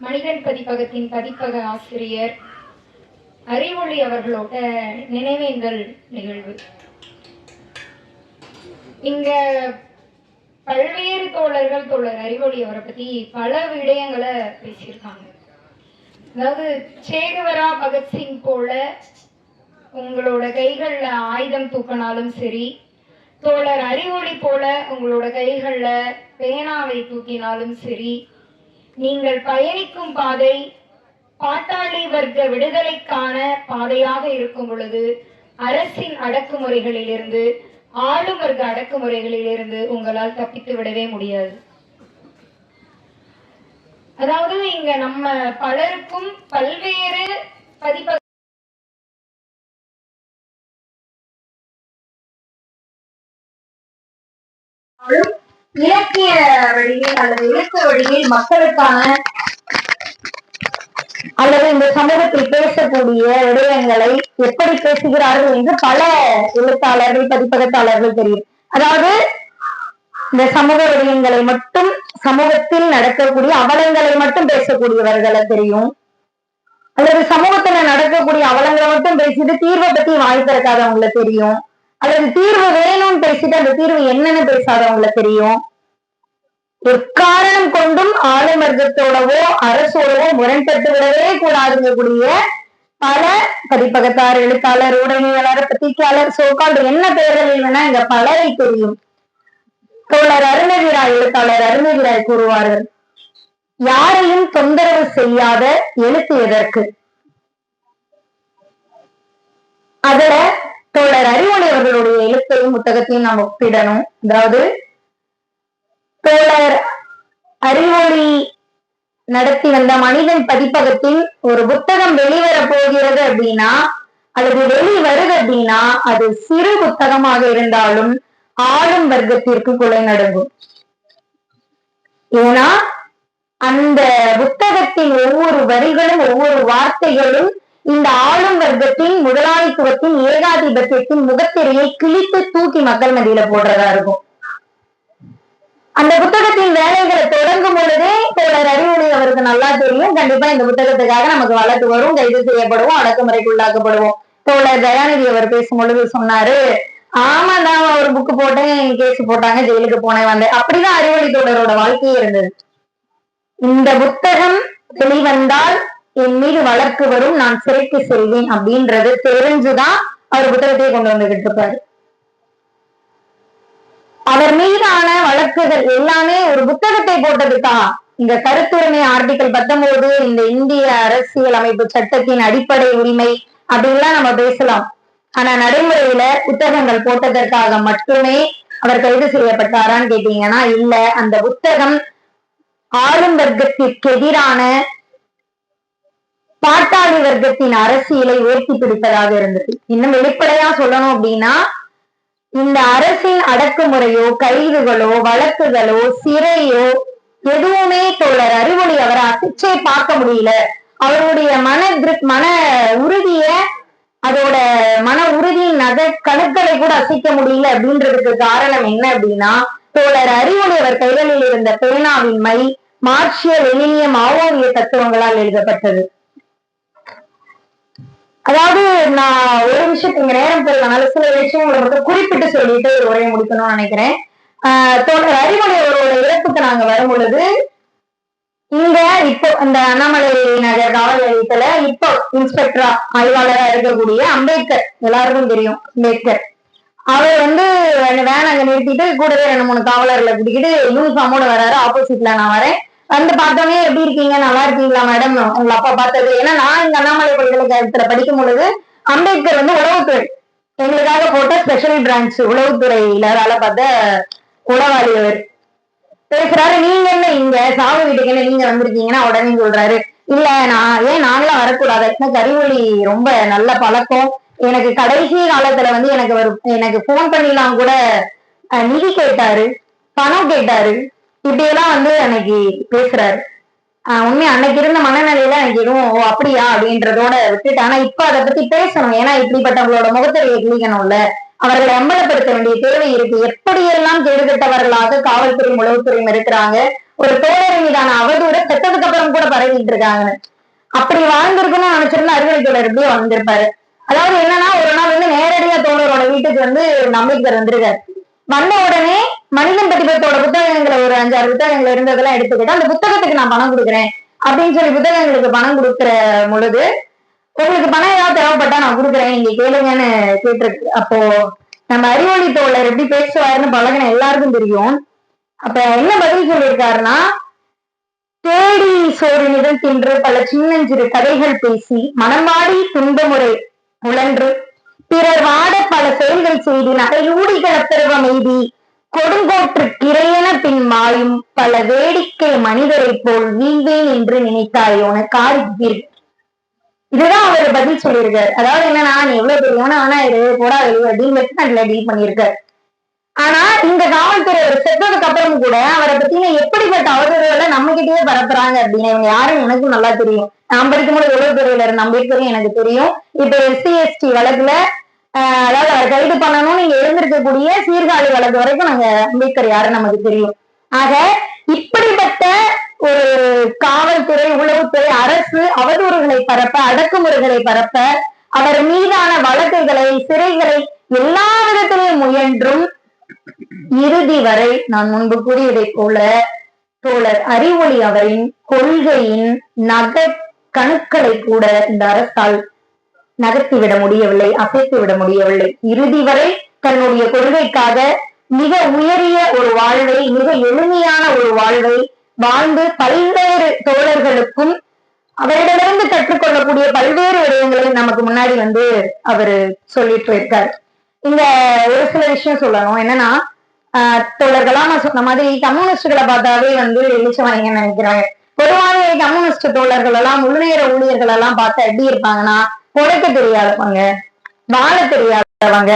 மனிதன் பதிப்பகத்தின் பதிப்பக ஆசிரியர் அறிவொளி அவர்களோட நினைவேந்தல் நிகழ்வு. இங்க பல்வேறு தோழர்கள் தோழர் அறிவொளி அவரை பத்தி பல விடயங்களை பேசியிருக்காங்க. அதாவது சேகுவரா பகத்சிங் போல உங்களோட கைகள்ல ஆயுதம் தூக்கினாலும் சரி, தோழர் அறிவொளி போல உங்களோட கைகள்ல பேனாவை தூக்கினாலும் சரி, நீங்கள் பயணிக்கும் பாதை பாட்டாளி வர்க்க விடுதலைக்கான பாதையாக இருக்கும் பொழுது அரசின் அடக்குமுறைகளிலிருந்து, ஆளும் வர்க்க அடக்குமுறைகளிலிருந்து உங்களால் தப்பித்து விடவே முடியாது. அதாவது இங்க நம்ம பலருக்கும் பல்வேறு பதிப்பக இலக்கிய வழியில் அல்லது இலக்கிய வழியில் மக்களுக்கான அல்லது இந்த சமூகத்தில் பேசக்கூடிய விடயங்களை எப்படி பேசுகிறார்கள் என்று பல எழுத்தாளர்கள் பதிப்பகத்தாளர்கள் தெரியும். அதாவது இந்த சமூக விடயங்களை மட்டும், சமூகத்தில் நடக்கக்கூடிய அவலங்களை மட்டும் பேசக்கூடியவர்களை தெரியும். அல்லது சமூகத்துல நடக்கக்கூடிய அவலங்களை மட்டும் பேசிட்டு தீர்வை பத்தி வாய் திறக்காதவங்களை தெரியும். அல்லது தீர்வு வேணும்னு பேசிட்டு அந்த தீர்வு என்னன்னு பேசாதவங்களை தெரியும். எக்காரணம் கொண்டும் ஆளும் வர்க்கத்தோடவோ அரசோடவோ முரண்பட்டு விடவே கூடாதுங்கக்கூடிய பல பதிப்பகத்தார், எழுத்தாளர், உடைமையாளர், பத்திரிகையாளர், சோகால் என்ன பெயர்களில் வேணா இங்க பலரை தெரியும். தோழர் அருணகிராய், எழுத்தாளர் அருணகிராய் கூறுவார்கள், யாரையும் தொந்தரவு செய்யாத எழுத்து எதற்கு? அதுல தோழர் அறிவொளி அவர்களுடைய எழுத்தையும் புத்தகத்தையும் நாம் ஒப்பிடணும். அதாவது தோழர் அறிவொளி நடத்தி வந்த மனிதன் பதிப்பகத்தின் ஒரு புத்தகம் வெளிவர போகிறது அப்படின்னா, அல்லது வெளிவருது அப்படின்னா, அது சிறு புத்தகமாக இருந்தாலும் ஆளும் வர்க்கத்திற்கு கொலை நடுங்கும். ஏன்னா அந்த புத்தகத்தின் ஒவ்வொரு வரிகளும், ஒவ்வொரு வார்த்தைகளும் இந்த ஆளும் வர்க்கத்தின், முதலாளித்துவத்தின், ஏகாதிபத்தியத்தின் முகத்திரையை கிழித்து தூக்கி மக்கள் மத்தியில போடுறதா இருக்கும். அந்த புத்தகத்தின் வேலைகளை தொடங்கும் பொழுதே தோழர் அறிவொளி அவருக்கு நல்லா தெரியும், கண்டிப்பா இந்த புத்தகத்துக்காக நமக்கு வழக்கு வரும், கைது செய்யப்படுவோம், அடக்குமுறைக்கு உள்ளாக்கப்படுவோம். தோழர் தயாநிதி அவர் பேசும் பொழுது சொன்னாரு, ஆமா நான் ஒரு புக்கு போட்டேன், கேஸ் போட்டாங்க, ஜெயிலுக்கு போனேன், வந்தேன். அப்படிதான் அறிவொளி தோழரோட வாழ்க்கையே இருந்தது. இந்த புத்தகம் வெளிவந்தால் என் மீது வழக்கு வரும், நான் சிறைக்கு செல்வேன் அப்படின்றது தெரிஞ்சுதான் அவர் புத்தகத்தையே கொண்டு வந்துகிட்டு இருப்பாரு. அவர் மீதான வழக்குகள் எல்லாமே ஒரு புத்தகத்தை போட்டதுக்கா, இந்த கருத்துரிமை ஆர்டிகல் 19, இந்த இந்திய அரசியல் அமைப்பு சட்டத்தின் அடிப்படை உரிமை அப்படின்லாம் நம்ம பேசலாம். ஆனா நடைமுறையில புத்தகங்கள் போட்டதற்காக மட்டுமே அவர் கைது செய்யப்பட்டாரான்னு கேட்டீங்கன்னா இல்ல. அந்த புத்தகம் ஆளும் வர்க்கத்திற்கு எதிரான பாட்டாளி வர்க்கத்தின் அரசியலை உயர்த்தி பிடிப்பதாக இருந்தது. இன்னும் வெளிப்படையா சொல்லணும் அப்படின்னா, இந்த அரசின் அடக்குமுறையோ, கைதுகளோ, வழக்குகளோ, சிறையோ எதுவுமே தோழர் அறிவொளி அவரை அசைச்சே பார்க்க முடியல. அவருடைய மன உறுதிய, அதோட மன உறுதியின் கணுக்களை கூட அசைக்க முடியல அப்படின்றதுக்கு காரணம் என்ன அப்படின்னா, தோழர் அறிவொளி அவர் கைகளில் இருந்த பேனாவின் மை மார்க்சிய லெனினிய மாவோவிய தத்துவங்களால் எழுதப்பட்டது. அதாவது நான் ஒரு விஷயத்துக்கு நேரம் போயிருக்கனால சில விஷயங்களை மட்டும் குறிப்பிட்டு சொல்லிட்டு ஒரு உரையை முடிக்கணும்னு நினைக்கிறேன். தோழர் அறிவொளி அவரோட இறப்புக்கு நாங்க வரும் பொழுது இங்க இப்போ இந்த அண்ணாமலை நகர் காவல் நிலையத்துல இப்போ இன்ஸ்பெக்டரா ஆய்வாளரா இருக்கக்கூடிய அம்பேத்கர், எல்லாருக்கும் தெரியும் அம்பேத்கர், அவர் வேன் அங்க நிறுத்திட்டு கூடவே 2-3 காவலர்களை கூட்டிக்கிட்டு யூனிஃபார்மோட வர்றாரு. ஆப்போசிட்ல நான் வரேன். வந்து பார்த்தோன்னே எப்படி இருக்கீங்க, நல்லா இருக்கீங்களா மேடம், உங்க அப்பா பார்த்தது. ஏன்னா நான் இங்க அண்ணாமலை பல்கலைக்கழகத்துல படிக்கும் பொழுது அம்பேத்கர் உளவுத்துறை எங்களுக்காக போட்ட ஸ்பெஷல் பிரான்ச் உளவுத்துறையில வேலை பார்த்த உளவாளி அவர் பேசுறாரு. நீங்க என்ன இங்க சாவு வீட்டுக்கு என்ன நீங்க வந்திருக்கீங்கன்னா உடனே சொல்றாரு, இல்ல நாங்களாம் வரக்கூடாது, எனக்கு அறிவொளி ரொம்ப நல்ல பழக்கம், எனக்கு கடைசி காலத்துல எனக்கு போன் பண்ணிலாம் கூட நிதி கேட்டாரு, பணம் கேட்டாரு, இப்படியெல்லாம் அன்னைக்கு பேசுறாரு. உண்மையா அன்னைக்கு இருந்த மனநிலையில எனக்கு எதுவும் அப்படியா அப்படின்றதோட விட்டுட்டு, ஆனா இப்ப அதை பத்தி பேசணும். ஏன்னா இப்படிப்பட்டவங்களோட முகத்திரையை கிழிக்கணும்ல, அவர்களை அம்பலப்படுத்த வேண்டிய தேவை இருக்கு. எப்படியெல்லாம் கேடுகட்டவர்களாக காவல்துறையும் உளவுத்துறையும் இருக்கிறாங்க, ஒரு தோழரை மீதான அவதூற செத்ததுக்கு அப்புறம் கூட பரவிட்டு இருக்காங்க. அப்படி வாழ்ந்திருக்கணும்னு நினைச்சிருந்தா அறிவொளி தோழர் எப்படியோ வந்திருப்பாரு. அதாவது என்னன்னா, ஒரு நாள் வந்து நேரடியா தோழரோட வீட்டுக்கு வந்து அம்பேத்கர் வந்திருக்காரு. வந்த உடனே மனிதன் பதிப்பத்தோட புத்தகங்களை ஒரு 5-6 புத்தகங்கள் இருந்ததெல்லாம் எடுத்துக்கிட்டு அந்த புத்தகத்துக்கு நான் பணம் கொடுக்குறேன் அப்படின்னு சொல்லி புத்தகங்களுக்கு பணம் கொடுக்குற பொழுது, உங்களுக்கு பணம் ஏதாவது தேவைப்பட்டா நான் கொடுக்குறேன், நீங்க கேளுங்கன்னு கேட்டிருக்கு. அப்போ நம்ம அறிவொளி தோழர் எப்படி பேசுவாருன்னு பழகின எல்லாருக்கும் தெரியும். அப்ப என்ன பதில் சொல்லியிருக்காருன்னா, தேடி சோறுநிதம் தின்று பல சின்னஞ்சிறு கதைகள் பேசி மனமாடி துன்பமுறை உழன்று பிறர் வாட பல செயல்கள் செய்து நகையூடி கலப்பருவம் எய்தி கொடுங்கோற்று கிரையென பின் மாயும் பல வேடிக்கை மனிதரை போல் வீழ்வேன் என்று நினைத்தாயோன காரி. இதுதான் அவர் பதில் சொல்லியிருக்காரு. அதாவது என்னன்னா, நீ எவ்வளவு பெரியவனா ஆனா இது போடா டீல் வெஸ்ட்ல டீல் பண்ணியிருக்காரு. ஆனா இந்த காவல்துறை ஒரு செத்ததுக்கு அப்புறம் கூட அவரை பத்தின எப்படிப்பட்ட அவதூறுகளை நம்ம கிட்டயே பரப்புறாங்க அப்படின்னு இவங்க யாரும் எனக்கும் நல்லா தெரியும். நான் படிக்கும்போது எவ்வளவு துறையில இருந்த அம்பேத்கரும் எனக்கு தெரியும். இப்ப SC/ST வழக்குல அதாவது அவரை கைது பண்ணணும்னு இங்க இருந்திருக்கக்கூடிய சீர்காழி வழக்கு வரைக்கும் நாங்க அம்பேத்கர் யாருன்னு நமக்கு தெரியும். ஆக இப்படிப்பட்ட ஒரு காவல்துறை, உளவுத்துறை, அரசு அவதூறுகளை பரப்ப, அடக்குமுறைகளை பரப்ப, அவர் மீதான வழக்குகளை, சிறைகளை எல்லா விதத்திலையும் முயன்றும் இறுதி வரை நான் முன்பு கூறியதை போல தோழர் அறிவொளி அவரின் கொள்கையின் கணுக்களை கூட இந்த அரசால் நகர்த்திவிட முடியவில்லை, அசைத்து விட முடியவில்லை. இறுதி வரை தன்னுடைய கொள்கைக்காக மிக உயரிய ஒரு வாழ்வை, மிக எளிமையான ஒரு வாழ்வை வாழ்ந்து பல்வேறு தோழர்களுக்கும் அவரிடமிருந்து கற்றுக்கொள்ளக்கூடிய பல்வேறு விடயங்களை நமக்கு முன்னாடி வந்து அவரு சொல்லிட்டு இருக்காரு. இங்க ஒரு சில விஷயம் சொல்லணும். என்னன்னா, தோழர்களா நான் சொன்ன மாதிரி கம்யூனிஸ்டுகளை பார்த்தாவே வந்து வெளிச்சவாங்கன்னு நினைக்கிறாங்க. பொதுவாக கம்யூனிஸ்ட் தோழர்கள் எல்லாம் முழுநேர ஊழியர்கள் எல்லாம் பார்த்தா எப்படி இருப்பாங்கன்னா, உழைக்க தெரியாதவங்க, வாழ தெரியாதவங்க,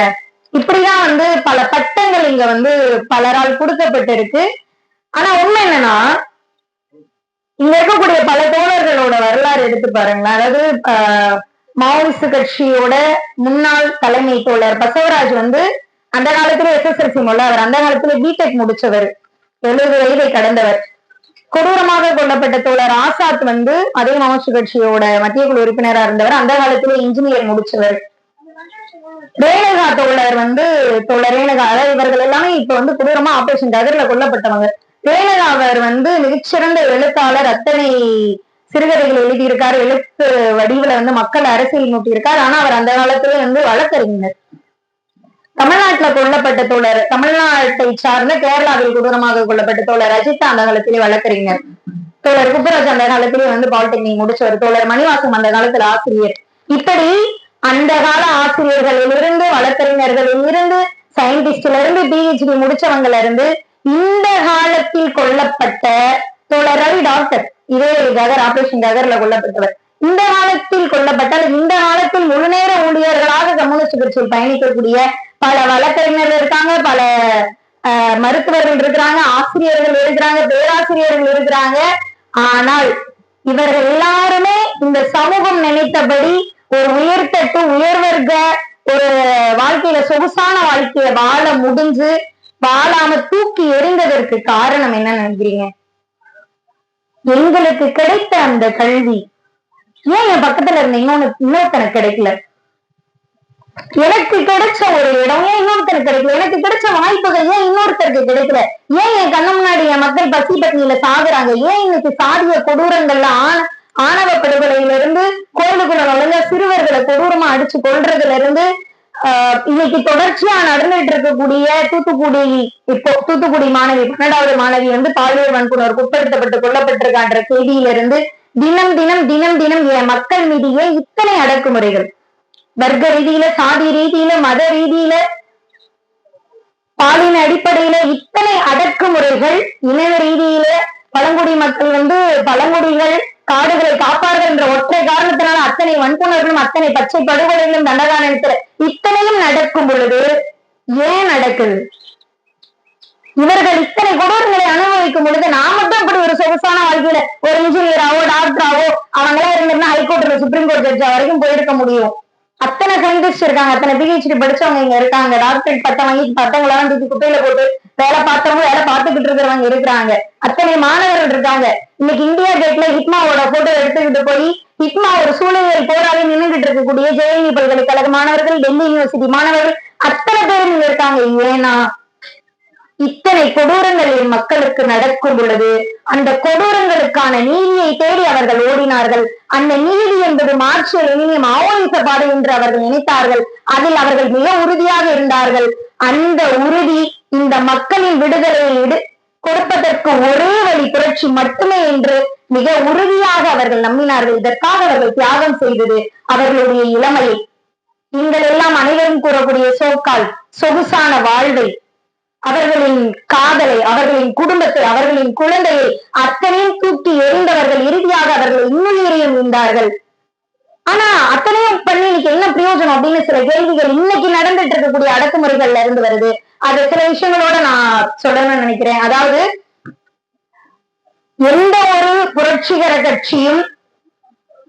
இப்படிதான் வந்து பல பட்டங்கள் இங்க வந்து பலரால் கொடுக்கப்பட்டிருக்கு. ஆனா உண்மை என்னன்னா, இங்க இருக்கக்கூடிய பல தோழர்களோட வரலாறு எடுத்து பாருங்களேன். அதாவது மாவோயிஸ்ட் கட்சியோட முன்னாள் தலைமை தோழர் பசவராஜ் வந்து அந்த காலத்துல SSLC மூலம் அவர் அந்த காலத்துல B.Tech முடிச்சவர், 70 வயதை கடந்தவர். கொடூரமாக கொல்லப்பட்ட தோழர் ஆசாத் வந்து அதே மாவோயிஸ்ட் கட்சியோட மத்திய குழு உறுப்பினரா இருந்தவர், அந்த காலத்துல இன்ஜினியர் முடிச்சவர். ரேணுகா தோழர் வந்து தோழர் ரேணுகா, அதாவது இவர்கள் எல்லாமே இப்ப வந்து கொடூரமா ஆபரேஷன் கதிர்ல கொல்லப்பட்டவங்க. ரேணுகா அவர் வந்து மிகச்சிறந்த எழுத்தாளர், அத்தனை சிறுகதைகள் எழுதியிருக்காரு, எழுத்து வடிவுல வந்து மக்கள் அரசியல் நோக்கி இருக்கார். ஆனா அவர் அந்த காலத்துல வந்து வழக்கறிஞர். தமிழ்நாட்டுல கொல்லப்பட்ட தோழர், தமிழ்நாட்டை சார்ந்த கேரளாவில் கொடூரமாக கொல்லப்பட்ட தோழர் அஜித் அந்த காலத்திலே வழக்கறிஞர். தோழர் குப்பராஜ் அந்த காலத்திலே வந்து பாலிடெக்னிக் முடிச்சவர். தோழர் மணிவாசம் அந்த காலத்துல ஆசிரியர். இப்படி அந்த கால ஆசிரியர்களில் இருந்து, வழக்கறிஞர்களில் இருந்து, சயின்டிஸ்ட்ல இருந்து, PhD முடிச்சவங்கல இருந்து இந்த காலத்தில் கொல்லப்பட்ட தோழர் ரவி டாக்டர், இதே ககர் ஆபரேஷன் ககர்ல கொல்லப்பட்டவர். இந்த காலத்தில் கொல்லப்பட்டால் இந்த காலத்தில் முழுநேர ஊழியர்களாக கம்யூனிஸ்ட் கட்சியில் பயணிக்கக்கூடிய பல வழக்கறிஞர்கள் இருக்காங்க, பல மருத்துவர்கள் இருக்கிறாங்க, ஆசிரியர்கள் இருக்கிறாங்க, பேராசிரியர்கள் இருக்கிறாங்க. ஆனால் இவர்கள் எல்லாருமே இந்த சமூகம் நினைத்தபடி ஒரு உயர்தட்டு, உயர்வர்க்க ஒரு வாழ்க்கையில சொகுசான வாழ்க்கைய வாழ முடிஞ்சு வாழாம தூக்கி எறிந்ததற்கு காரணம் என்ன நினைக்கிறீங்க? எங்களுக்கு கிடைத்த அந்த கல்வி ஏன் என் பக்கத்துல இருந்த இன்னொருத்தனுக்கு கிடைக்கல? எனக்கு கிடைச்ச ஒரு இடம் ஏன் இன்னொருத்தருக்கு கிடைக்கல? எனக்கு கிடைச்ச வாய்ப்புகள் ஏன் இன்னொருத்தருக்கு கிடைக்கல? ஏன் என் கண்ணு முன்னாடி என் மக்கள் பசி பட்டினியில சாகுறாங்க? ஏன் இன்னைக்கு சாதிய கொடூரங்கள்ல ஆணவ படுகொலையில இருந்து, கோயிலுக்குள்ள நுழைஞ்ச சிறுவர்களை கொடூரமா அடிச்சு கொள்றதுல இருந்து, இன்னைக்கு தொடர்ச்சியா நடந்துட்டு இருக்கக்கூடிய தூத்துக்குடி மாணவி, 12வது மாணவி வந்து பாலியல் வன்புணர்வுக்கு உட்படுத்தப்பட்டு கொல்லப்பட்டிருக்கான்ற செய்தியில இருந்து தினம் தினம் தினம் தினம் என் மக்கள் மீது ஏன் இத்தனை அடக்குமுறைகள்? வர்க்க ரீதியில, சாதி ரீதியில, மத ரீதியில, பாலின அடிப்படையில இத்தனை அடக்குமுறைகள். இன ரீதியில பழங்குடி மக்கள் வந்து பழங்குடிகள் காடுகளை காப்பார்கள் என்ற ஒற்றை காரணத்தினால அத்தனை வன்புணர்களும், அத்தனை பச்சை படுகொலைகளும் தண்டகாரத்துல இத்தனையும் நடக்கும் பொழுது ஏன் நடக்குது? இவர்கள் இத்தனை கொடூரங்களை அனுபவிக்கும் பொழுது நான் மட்டும் அப்படி ஒரு சொகுசான வாழ்க்கையில ஒரு இன்ஜினியராவோ டாக்டராவோ அவங்களா இருந்திருந்தா ஹைகோர்ட்ல சுப்ரீம் கோர்ட் ஜட்ஜா வரைக்கும் போயிருக்க முடியும். அத்தனை சயின்டிஸ்ட் இருக்காங்க, அத்தனை பிஹெச்டி படிச்சவங்க இங்க இருக்காங்க, டாக்டரேட் பட்டம் வாங்கி பட்டவங்களாம் தூக்கி குப்பையில போட்டு வேலை பார்த்தவங்க வேலை பார்த்துக்கிட்டு இருக்கிறவங்க இருக்கிறாங்க, அத்தனை மாணவர்கள் இருக்காங்க. இன்னைக்கு இந்தியா கேட்ல ஹிட்மாவோட போட்டோ எடுத்துக்கிட்டு போய் ஹிட்மா ஒரு சூழலியல் போராளி நின்றுகிட்டு இருக்கக்கூடிய ஜேஎன்யூ பல்கலைக்கழக மாணவர்கள், டெல்லி யூனிவர்சிட்டி மாணவர்கள் அத்தனை பேரும் இங்க இருக்காங்க. ஏன்னா இத்தனை கொடூரங்கள் என் மக்களுக்கு நடக்கும் பொழுது அந்த கொடூரங்களுக்கான நீதியை தேடி அவர்கள் ஓடினார்கள். அந்த நீதி என்பது மார்க்சிய மாவோயிச பாதை என்று அவர்கள் நினைத்தார்கள். அதில் அவர்கள் மிக உறுதியாக இருந்தார்கள். அந்த உறுதி இந்த மக்களின் விடுதலையை கொடுப்பதற்கு ஒரே வழி புரட்சி மட்டுமே என்று மிக உறுதியாக அவர்கள் நம்பினார்கள். இதற்காக அவர்கள் தியாகம் செய்தது அவர்களுடைய இளமையை, நீங்கள் எல்லாம் அனைவரும் கூறக்கூடிய சோக்கால் சொகுசான வாழ்வை, அவர்களின் காதலை, அவர்களின் குடும்பத்தை, அவர்களின் குழந்தையை அத்தனையும் தூக்கி எறிந்தவர்கள் இறுதியாக அவர்கள் இன்னுயிரையும் இருந்தார்கள். ஆனா அத்தனையும் பண்ணி இன்னைக்கு என்ன பிரயோஜனம் அப்படின்னு சில கேள்விகள் இன்னைக்கு நடந்துட்டு இருக்கக்கூடிய அடக்குமுறைகள்ல இருந்து வருது. அது சில விஷயங்களோட நான் சொல்லணும்னு நினைக்கிறேன். அதாவது எந்த ஒரு புரட்சிகர கட்சியும்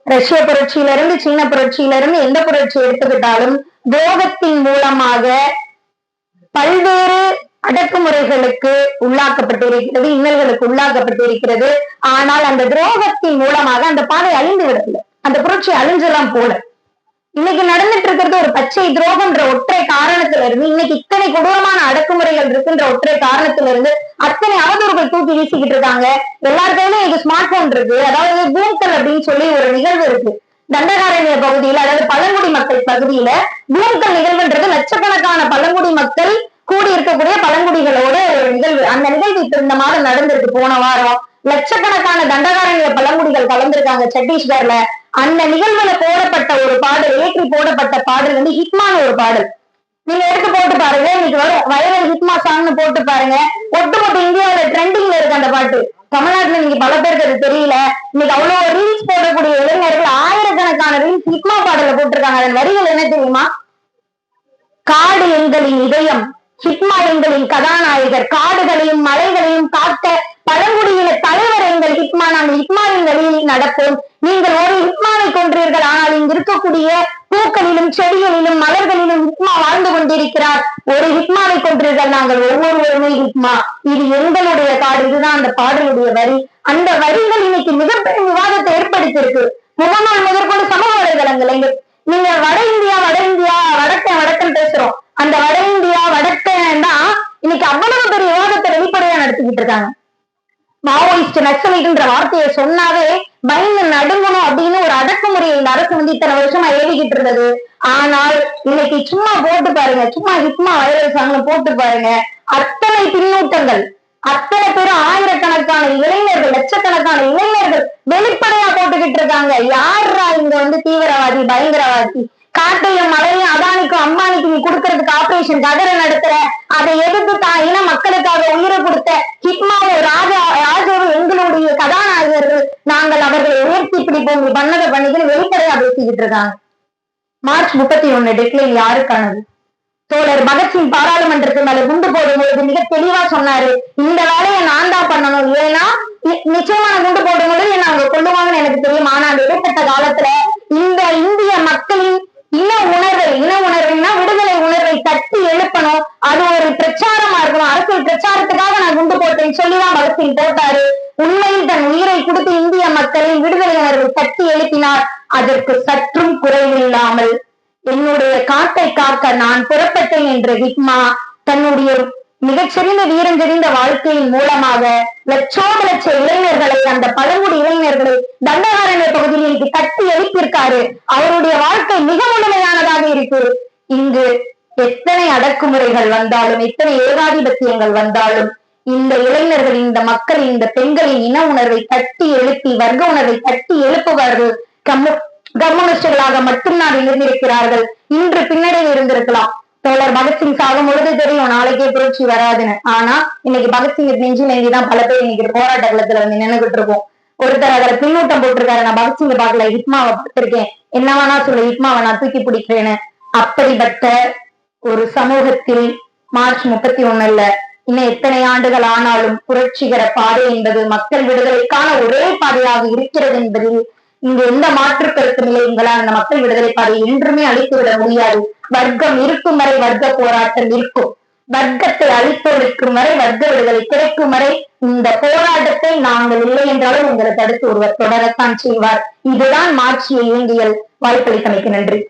ரஷ்ய புரட்சியில இருந்து சீன புரட்சியில இருந்து எந்த புரட்சி எடுத்துக்கிட்டாலும் துரோகத்தின் மூலமாக பல்வேறு அடக்குமுறைகளுக்கு உள்ளாக்கப்பட்டிருக்கிறது, இன்னல்களுக்கு உள்ளாக்கப்பட்டிருக்கிறது. ஆனால் அந்த துரோகத்தின் மூலமாக அந்த பாதை அழிந்து விடல, அந்த புரட்சி அழிஞ்செல்லாம் போல. இன்னைக்கு நடந்துட்டு இருக்கிறது ஒரு பச்சை துரோகம்ன்ற ஒற்றை காரணத்துல இருந்து, இன்னைக்கு இத்தனை கொடூரமான அடக்குமுறைகள் இருக்குன்ற ஒற்றை காரணத்துல இருந்து அத்தனை அவதூறுகள் தூக்கி வீசிக்கிட்டு இருக்காங்க. எல்லாருக்கையுமே இன்னைக்கு ஸ்மார்ட் போன் இருக்கு. அதாவது பூம்கல் அப்படின்னு சொல்லி ஒரு நிகழ்வு இருக்கு தண்டகாரண்ய பகுதியில, அதாவது பழங்குடி மக்கள் பகுதியில பூம்கல் நிகழ்வுன்றது லட்சக்கணக்கான பழங்குடி மக்கள் கூடி இருக்கக்கூடிய பழங்குடிகளோட ஒரு நிகழ்வு. அந்த நிகழ்வு இப்ப இந்த மாதம் நடந்திருக்கு. போன வாரம் லட்சக்கணக்கான தண்டகாரண்ய பழங்குடிகள் கலந்திருக்காங்க சத்தீஸ்கர்ல. அந்த நிகழ்வுல போடப்பட்ட ஒரு பாடல், ஏற்றி போடப்பட்ட பாடல் வந்து ஹிட்மான ஒரு பாடல். நீங்க எடுத்து போட்டு பாருங்க, இன்னைக்கு வரும் வைரல் ஹிட்மா சாங்னு போட்டு பாருங்க. ஒட்டுமொத்த இந்தியாவில ட்ரெண்டிங்ல இருக்கு அந்த பாட்டு. தமிழ்நாட்டுல நீங்க பல பேருக்கு அது தெரியல. இன்னைக்கு அவ்வளவு ரீல்ஸ் போடக்கூடிய இளைஞர்கள் ஆயிரக்கணக்கான ரீல்ஸ் ஹிட்மா பாடல போட்டிருக்காங்க. அதன் வரிகள் என்ன தெரியுமா? காடு எங்களின் இதயம், ஹிட்மா எங்களின் கதாநாயகர், காடுகளையும் மலைகளையும் காக்க பழங்குடியின தலைவர் எங்கள் ஹிட்மா, நாங்கள் ஹிட்மாவின் வழியில் நடப்போம். நீங்கள் ஒரு ஹிட்மாவை கொன்றீர்கள், ஆனால் இங்கு இருக்கக்கூடிய பூக்களிலும் செடிகளிலும் மலர்களிலும் ஹிட்மா வாழ்ந்து கொண்டிருக்கிறார். ஒரு ஹிட்மாவை கொன்றீர்கள், நாங்கள் ஒவ்வொருவருமே ஹிட்மா, இது எங்களுடைய காடு. இதுதான் அந்த பாடலுடைய வரி. அந்த வரிகள் இன்னைக்கு மிகப்பெரிய விவாதத்தை ஏற்படுத்தியிருக்கு. முகநாள் முதற்கொண்டு சமூக வலைதளங்கள். நீங்க வட இந்தியா வடக்கன் பேசுறோம். அந்த வட இந்தியா வடக்கன் தான் இன்னைக்கு அவ்வளவு பெரிய விவாதத்தை வெளிப்படையா நடத்திக்கிட்டு இருக்காங்க. மாவோயிஸ்ட் நக்சலைட்ன்ற வார்த்தையை சொன்னாவே பயந்து நடுங்கணும் அப்படின்னு ஒரு அடக்குமுறையை இந்த அரசு வந்து இத்தனை வருஷமா ஏறிக்கிட்டு இருந்தது. ஆனால் இன்னைக்கு சும்மா போட்டு பாருங்க, சும்மா ஹிட்மா வைரல் சாங்னு போட்டு பாருங்க, அத்தனை பின்னூட்டங்கள், அத்தனை பேரும் ஆயிரக்கணக்கான இளைஞர்கள், லட்சக்கணக்கான இளைஞர்கள் வெளிப்படையா போட்டுக்கிட்டு இருக்காங்க. யாரா இங்க வந்து தீவிரவாதி, பயங்கரவாதி? காட்டையும் மலையும் அதானிக்கும் அம்பானிக்கும் நீ கொடுக்கறதுக்கு ஆபரேஷன் கதற நடத்துற, அதை எதிர்த்து தான் இன மக்களுக்காக உயிரை கொடுத்த ஹிட்மாவும் ராஜாவும் எங்களுடைய கதாநாயகர்கள், நாங்கள் அவர்களை உயர்த்தி பிடிப்போம், நீ பண்ணதை பண்ணிக்கணும் வெளிப்படையா பேசிக்கிட்டு இருக்காங்க. மார்ச் 31 டெட்லைன் யாருக்கானது? தோழர் பகத்சிங் பாராளுமன்றத்தின் மேல குண்டு போடும்போது மிக தெளிவா சொன்னாரு, இந்த வேலையை நான் தான் பண்ணணும். ஏன்னா நிச்சயமான குண்டு போடும்போது என்ன அவங்க கொள்ளுவாங்கன்னு எனக்கு தெரியும். ஆனா அந்த இடைப்பட்ட காலத்துல இந்த இந்திய மக்களின் இன உணர்வுன்னா விடுதலை உணர்வை தட்டி எழுப்பணும். அது ஒரு பிரச்சாரமா இருக்கணும். அரசியல் பிரச்சாரத்துக்காக நான் குண்டு போட்டேன்னு சொல்லிதான் பகத்சிங் போட்டாரு. உண்மையில் தன் உயிரை கொடுத்து இந்திய மக்களின் விடுதலை உணர்வை தட்டி எழுப்பினார். அதற்கு சற்றும் குறைவில்லாமல் என்னுடைய காட்டை காக்க நான் புறப்பட்டேன் என்ற ஹிட்மா தன்னுடைய மிகச்சிறந்த வீரஞ்செறிந்த வாழ்க்கையின் மூலமாக லட்சோப லட்ச இளைஞர்களை, அந்த பழங்குடி இளைஞர்களை தண்டகாரண்ய பகுதியில் கட்டி எழுப்பியிருக்காரு. அவருடைய வாழ்க்கை மிக முழுமையானதாக இருக்கு. இங்கு எத்தனை அடக்குமுறைகள் வந்தாலும், எத்தனை ஏகாதிபத்தியங்கள் வந்தாலும், இந்த இளைஞர்கள், இந்த மக்கள், இந்த பெண்களின் இன உணர்வை தட்டி எழுப்பி வர்க்க உணர்வை தட்டி எழுப்புவார்கள். கம்யூனிஸ்டுகளாக மட்டும்தான் இருந்திருக்கிறார்கள். இன்று பின்னடைவு இருந்திருக்கலாம். தோழர் பகத்சிங் சாகும் பொழுது தெரியும் நாளைக்கே புரட்சி வராதுன்னு. ஆனா இன்னைக்கு பகத்சிங் நெஞ்சில் எழுதிதான் பல பேர் இன்னைக்கு போராட்ட களத்துல வந்து நின்னுகிட்டு இருக்கோம். ஒருத்தர் அதில் பின்னூட்டம் போட்டிருக்காரு, நான் பகத்சிங்க பார்க்கல, ஹிட்மாவை பார்த்திருக்கேன், என்ன வேணா சொல்லு, ஹிட்மாவை நான் தூக்கி பிடிக்கிறேன்னு. அப்படிப்பட்ட ஒரு சமூகத்தில் மார்ச் 31 இன்னும் எத்தனை ஆண்டுகள் ஆனாலும் புரட்சிகர பாதை என்பது மக்கள் விடுதலைக்கான ஒரே பாதையாக இருக்கிறது என்பதில் இங்கு எந்த மாற்று கருத்து நிலையங்களால் அந்த மக்கள் விடுதலை பாதையை என்றுமே அழித்துவிட முடியாது. வர்க்கம் இருக்கும் வரை வர்க்க போராட்டம் இருக்கும். வர்க்கத்தை அழித்தொழிக்கும் வரை வர்க்க விடுதலை கிடைக்கும் வரை இந்த போராட்டத்தை நாங்கள் இல்லை என்றாலும் உங்களை தடுத்து ஒருவர் தொடரத்தான் செய்வார். இதுதான் மார்க்சிய இயங்கியல். வாய்ப்பளித்தமைக்கு நன்றி.